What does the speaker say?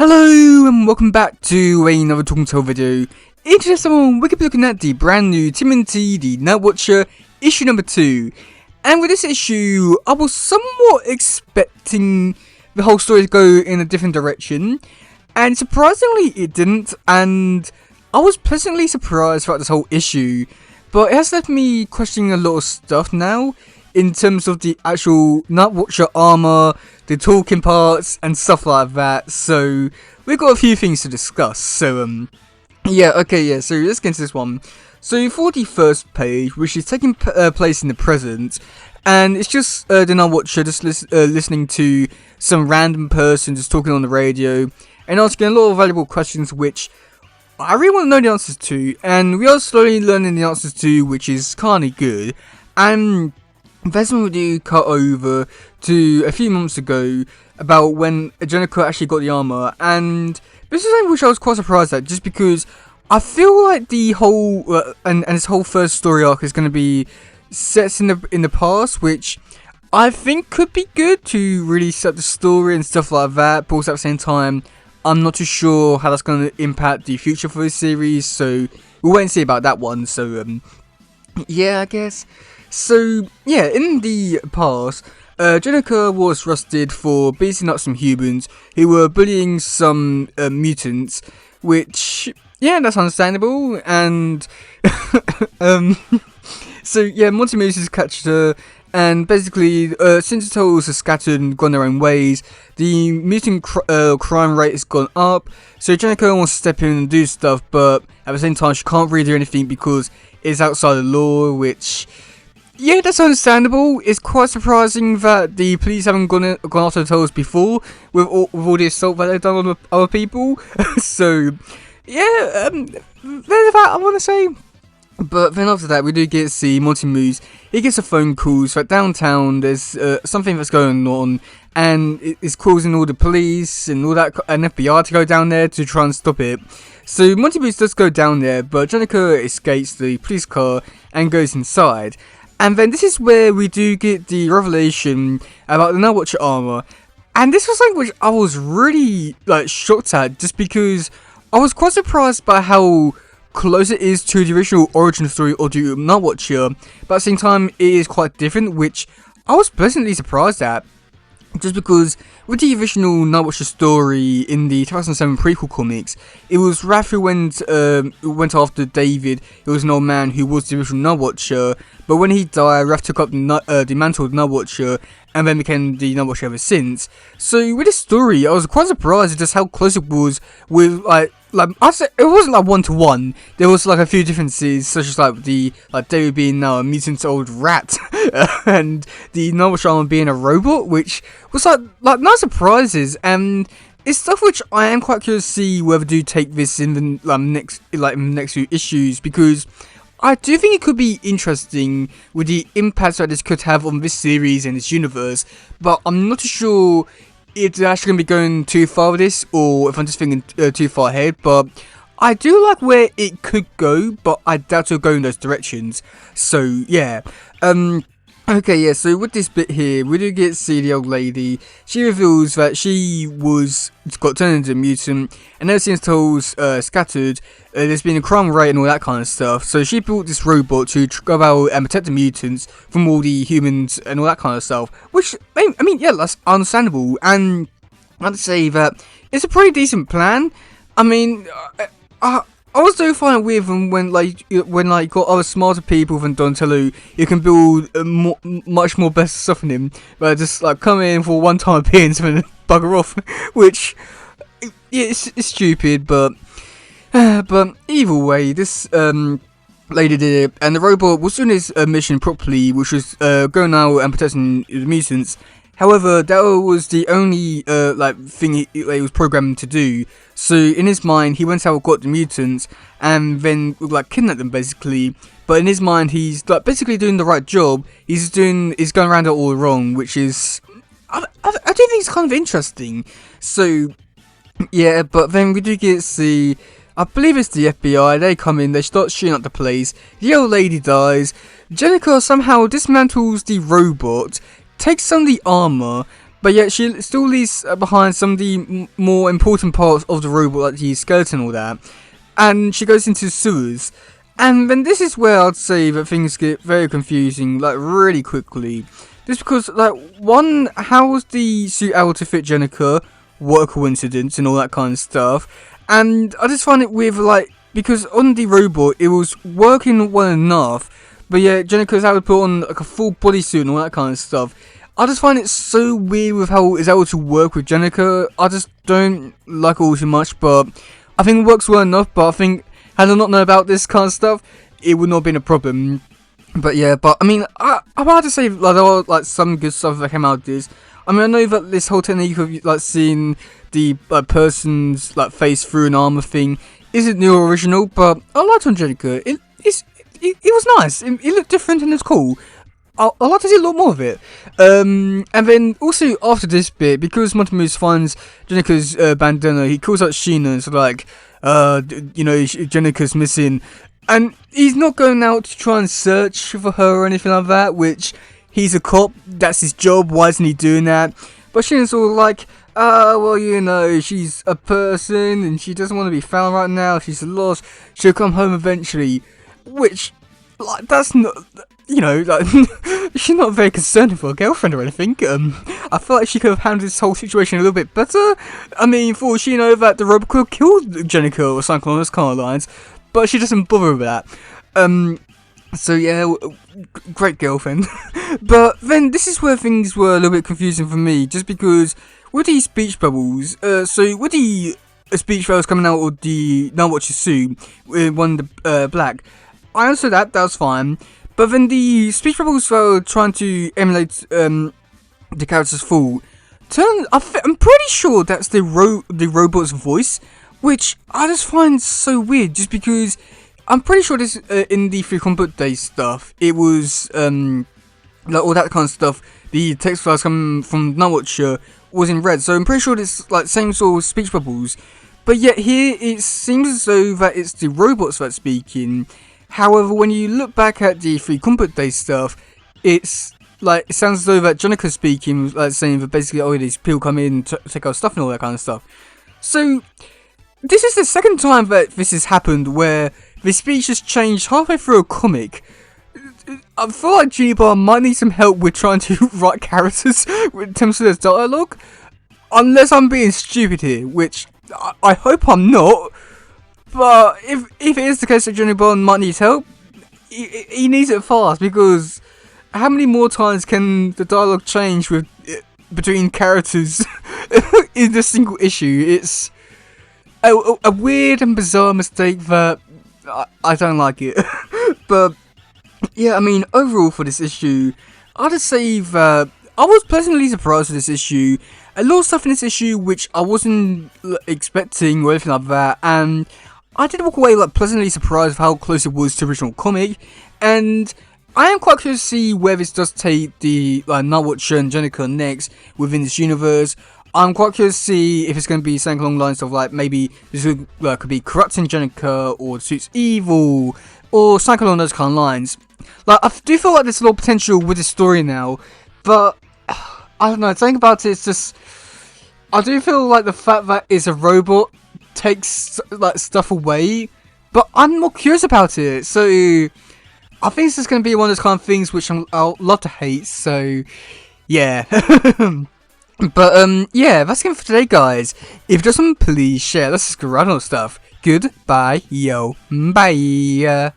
Hello and welcome back to another Talking Tale video. In today's one, we're going to be looking at the brand new TMNT, the Nightwatcher, issue number 2. And with this issue, I was somewhat expecting the whole story to go in a different direction. And surprisingly, it didn't. And I was pleasantly surprised throughout this whole issue. But it has left me questioning a lot of stuff now, in terms of the actual Nightwatcher armor, the talking parts, and stuff like that. So we've got a few things to discuss. So so let's get into this one. So for the first page, which is taking place in the present, and it's just the Nightwatcher just listening to some random person just talking on the radio and asking a lot of valuable questions, which I really want to know the answers to, and we are slowly learning the answers to, which is kinda good. And there's one we do cut over to a few months ago about when Jennifer actually got the armor, and this is something which I was quite surprised at, just because I feel like the whole and this whole first story arc is going to be set in the past, which I think could be good to really set the story and stuff like that. But also at the same time, I'm not too sure how that's going to impact the future for this series, so we'll wait and see about that one. So yeah, I guess. So, yeah, in the past, Jennifer was arrested for beating up some humans who were bullying some mutants, which, yeah, that's understandable, and, so, yeah, Monty Moose has catched her, and basically, since the Turtles are scattered and gone their own ways, the mutant crime rate has gone up, so Jennifer wants to step in and do stuff, but at the same time, she can't really do anything because it's outside the law, which, yeah, that's understandable. It's quite surprising that the police haven't gone after the Turtles before, with all the assault that they've done on other people. So, yeah, there's that I want to say. But then after that, we do get to see Monty Moose. He gets a phone call, so downtown there's something that's going on, and it's causing all the police and all that, and FBI to go down there to try and stop it. So Monty Moose does go down there, but Jennifer escapes the police car and goes inside. And then this is where we do get the revelation about the Nightwatcher armor. And this was something which I was really shocked at, just because I was quite surprised by how close it is to the original origin story of the Nightwatcher, but at the same time it is quite different, which I was pleasantly surprised at. Just because with the original Nightwatcher story in the 2007 prequel comics, it was Raph who went after David. He was an old man who was the original Nightwatcher, but when he died, Raph took up the mantle of the Nightwatcher and then became the Nightwatcher ever since. So with this story, I was quite surprised at just how close it was with I'd say it wasn't 1-to-1. There was a few differences, such as David being now a mutant old rat, and the Nightwatcher armor being a robot, which was nice surprises, and it's stuff which I am quite curious to see whether do take this in the next few issues, because I do think it could be interesting with the impact that this could have on this series and this universe, but I'm not too sure it's actually going to be going too far with this, or if I'm just thinking too far ahead. But I do like where it could go, but I doubt it'll go in those directions. So yeah, okay, yeah, so with this bit here, we do get to see the old lady. She reveals that she got turned into a mutant, and ever since Turtles scattered, there's been a crime rate and all that kind of stuff. So she built this robot to go out and protect the mutants from all the humans and all that kind of stuff. Which, I mean, yeah, that's understandable. And I'd say that it's a pretty decent plan. I mean, I was so fine with them when you got other smarter people than Donatello, you can build much more better stuff than him, but just come in for one time appearance and then bugger off, which it's stupid, but either way, this lady did it, and the robot was doing his mission properly, which was going out and protecting the mutants. However, that was the only thing he was programmed to do. So in his mind, he went out and got the mutants and then kidnapped them basically. But in his mind, he's basically doing the right job. He's going around it all wrong, which is I do think it's kind of interesting. So yeah, but then we do get to see, I believe it's the FBI. They come in, they start shooting up the place. The old lady dies. Jennifer somehow dismantles the robot, takes some of the armor, But yet she still leaves behind some of the more important parts of the robot, like the skeleton and all that. And she goes into sewers. And then this is where I'd say that things get very confusing, like really quickly. Just because, like, one, how was the suit able to fit Jenica? What a coincidence and all that kind of stuff. And I just find it weird, like, because on the robot it was working well enough, but yeah, Jenica's able to put on like a full bodysuit and all that kind of stuff. I just find it so weird with how it's able to work with Jenica. I just don't like it all too much, but I think it works well enough. But I think had I not known about this kind of stuff, it would not have been a problem. But yeah, but I mean, I'm about to say like there are like some good stuff that came out of this. I mean, I know that this whole technique of like seeing the person's like face through an armor thing isn't new or original, but I liked Angelica. It was nice. It looked different and it's cool. I like to see a lot more of it. And then also after this bit, because Montemus finds Jenica's bandana, he calls out Sheena and sort of like, you know, Jenica's missing. And he's not going out to try and search for her or anything like that, which he's a cop, that's his job, why isn't he doing that? But Sheena's all like, well, you know, she's a person and she doesn't want to be found right now, she's lost, she'll come home eventually. Which, like, that's not, you know, like, she's not very concerned for her girlfriend or anything. I feel like she could have handled this whole situation a little bit better. I mean, for all she know that the robot could have killed Jenica or something along those kind of lines, but she doesn't bother with that. So yeah, great girlfriend. But then this is where things were a little bit confusing for me, just because with these speech bubbles, so with the speech bubbles coming out of the nightwatcher suit, one the black, I understood that was fine. But then the speech bubbles were trying to emulate the character's thought. I'm pretty sure that's the robot's voice, which I just find so weird, just because I'm pretty sure this in the Free Combat Day stuff, it was like all that kind of stuff. The text files coming from nightwatcher was in red, so I'm pretty sure it's like same sort of speech bubbles. But yet here it seems as though that it's the robots that's speaking. However, when you look back at the Free Combat Day stuff, it's like it sounds as though that Jenica's speaking, like saying that basically, oh, these people come in to take our stuff and all that kind of stuff. So this is the second time that this has happened where the speech has changed halfway through a comic. I feel like G-Bar might need some help with trying to write characters in terms of their dialogue. Unless I'm being stupid here, which I hope I'm not. But if it is the case that Johnny Bond might need help, he needs it fast, because how many more times can the dialogue change with between characters in a single issue? It's a weird and bizarre mistake that I don't like it. But yeah, I mean, overall for this issue, I'd just say that I was pleasantly surprised with this issue. A lot of stuff in this issue which I wasn't expecting or anything like that, and I did walk away like pleasantly surprised with how close it was to the original comic. And I am quite curious to see where this does take the Nightwatcher and Jenica next within this universe. I'm quite curious to see if it's going to be something along the lines of like maybe this could be corrupting Jenica, or the suit's evil, or something along those kind of lines. Like, I do feel like there's a lot of potential with this story now, but I don't know, something about it's just, I do feel like the fact that it's a robot takes like stuff away, but I'm more curious about it, so I think this is going to be one of those kind of things which I'll love to hate, so yeah. But yeah, that's it for today, guys. If you just want, please share, let's subscribe and all stuff. Goodbye, yo, bye.